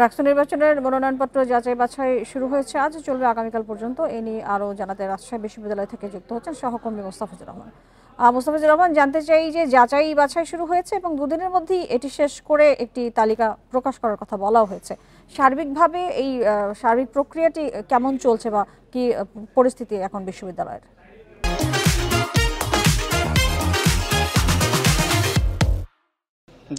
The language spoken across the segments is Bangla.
রাষ্ট্র নির্বাচনের মনোনয়নপত্র যাচাই বাছাই শুরু হয়েছে, আজ চলবে আগামীকাল পর্যন্ত। এ নিয়ে আরও জানাতে রাজশাহী বিশ্ববিদ্যালয় থেকে যুক্ত হচ্ছেন সহকর্মী মোস্তাফিজুর রহমান। মোস্তাফিজুর রহমান, জানতে চাই যে যাচাই বাছাই শুরু হয়েছে এবং দুদিনের মধ্যেই এটি শেষ করে একটি তালিকা প্রকাশ করার কথা বলা হয়েছে। সার্বিকভাবে এই সার্বিক প্রক্রিয়াটি কেমন চলছে বা কি পরিস্থিতি এখন বিশ্ববিদ্যালয়ের?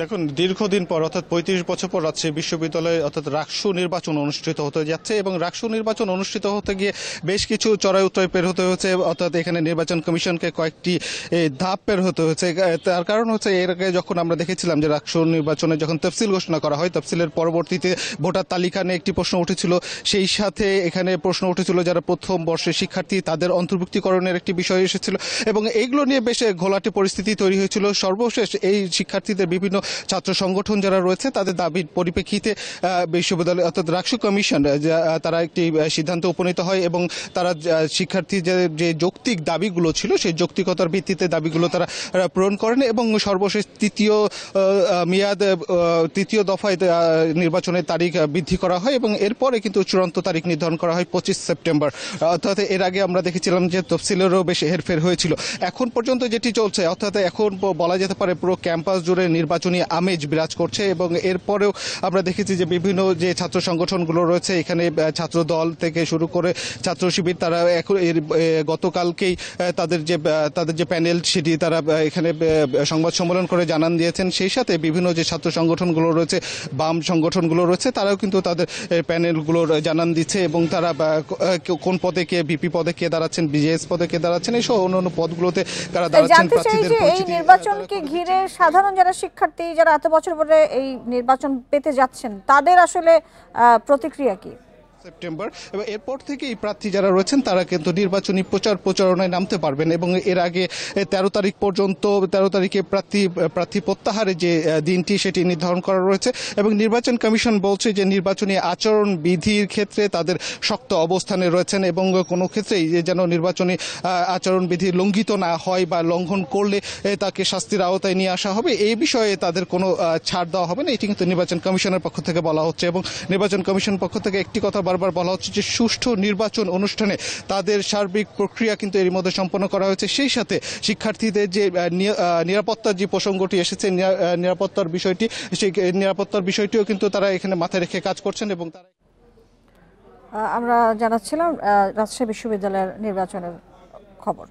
দেখুন, দীর্ঘদিন পর অর্থাৎ ৩৫ বছর পর রাজশাহী বিশ্ববিদ্যালয়ে অর্থাৎ রাকসু নির্বাচন অনুষ্ঠিত হতে যাচ্ছে এবং রাকসু নির্বাচন অনুষ্ঠিত হতে গিয়ে বেশ কিছু চড়াই উতরাই পের হতে হচ্ছে। অর্থাৎ এখানে নির্বাচন কমিশনকে কয়েকটি ধাপ পের হতে হচ্ছে। তার কারণ হচ্ছে, এর আগে যখন আমরা দেখেছিলাম যে রাকসু নির্বাচনে যখন তফসিল ঘোষণা করা হয়, তফসিলের পরবর্তীতে ভোটার তালিকা নিয়ে একটি প্রশ্ন উঠেছিল। সেই সাথে এখানে প্রশ্ন উঠেছিল যারা প্রথম বর্ষের শিক্ষার্থী, তাদের অন্তর্ভুক্তিকরণের একটি বিষয় এসেছিল এবং এইগুলো নিয়ে বেশ ঘোলাটে পরিস্থিতি তৈরি হয়েছিল। সর্বশেষ এই শিক্ষার্থীদের বিভিন্ন ছাত্র সংগঠন যারা রয়েছে তাদের দাবির পরিপ্রেক্ষিতে বিশ্ববিদ্যালয় অর্থাৎ রাকসু কমিশন তারা একটি সিদ্ধান্তে উপনীত হয় এবং তারা শিক্ষার্থীদের যে যৌক্তিক দাবিগুলো ছিল সেই যৌক্তিকতার ভিত্তিতে দাবিগুলো তারা পূরণ করেন এবং সর্বশেষ তৃতীয় দফায় নির্বাচনের তারিখ বৃদ্ধি করা হয় এবং এরপরে কিন্তু চূড়ান্ত তারিখ নির্ধারণ করা হয় 25 সেপ্টেম্বর। অর্থাৎ এর আগে আমরা দেখেছিলাম যে তফসিলেরও বেশ হেরফের হয়েছিল। এখন পর্যন্ত যেটি চলছে, অর্থাৎ এখন বলা যেতে পারে পুরো ক্যাম্পাস জুড়ে নির্বাচনী আমেজ বিরাজ করছে এবং এরপরেও আমরা দেখেছি যে বিভিন্ন যে ছাত্র সংগঠনগুলো রয়েছে, এখানে ছাত্র দল থেকে শুরু করে ছাত্র শিবির, তারা গতকালকেই তাদের যে প্যানেল সেটি তারা এখানে সংবাদ সম্মেলন করে জানান দিয়েছেন। সেই সাথে বিভিন্ন যে ছাত্র সংগঠনগুলো রয়েছে, বাম সংগঠনগুলো রয়েছে, তারাও কিন্তু তাদের প্যানেলগুলোর জানান দিচ্ছে এবং তারা কোন পদে কে, ভিপি পদে কে দাঁড়াচ্ছেন, বিজেএস পদে কে দাঁড়াচ্ছেন, এইসব অন্যান্য পদগুলোতে তারা দাঁড়াচ্ছেন। এই নির্বাচনকে ঘিরে সাধারণ যারা শিক্ষার্থী, যারা এত বছর পরে এই নির্বাচন পেতে যাচ্ছেন, তাদের আসলে প্রতিক্রিয়া কি? সেপ্টেম্বর এবং এরপর থেকে এই প্রার্থী যারা রয়েছেন তারা কিন্তু নির্বাচনী প্রচারণায় নামতে পারবেন এবং এর আগে 13 তারিখ পর্যন্ত 13 তারিখে প্রার্থী প্রত্যাহারের যে দিনটি সেটি নির্ধারণ করা রয়েছে এবং নির্বাচন কমিশন বলছে যে নির্বাচনী আচরণ বিধির ক্ষেত্রে তাদের শক্ত অবস্থানে রয়েছেন এবং কোনো ক্ষেত্রেই যেন নির্বাচনী আচরণ বিধি লঙ্ঘিত না হয় বা লঙ্ঘন করলে তাকে শাস্তির আওতায় নিয়ে আসা হবে, এই বিষয়ে তাদের কোনো ছাড় দেওয়া হবে না। এটি কিন্তু নির্বাচন কমিশনের পক্ষ থেকে বলা হচ্ছে এবং নির্বাচন কমিশন পক্ষ থেকে একটি কথা বারবার বলা হচ্ছে যে সুষ্ঠু নির্বাচন অনুষ্ঠানে তাদের সার্বিক প্রক্রিয়া কিন্তু এর মধ্যে সম্পন্ন করা হয়েছে। সেই সাথে শিক্ষার্থীদের যে নিরাপত্তার যে প্রসঙ্গটি এসেছে, নিরাপত্তার বিষয়টিও কিন্তু তারা এখানে মাথায় রেখে কাজ করছেন এবং তারা আমরা জানাচ্ছিলাম রাজশাহী বিশ্ববিদ্যালয়ের নির্বাচনের খবর।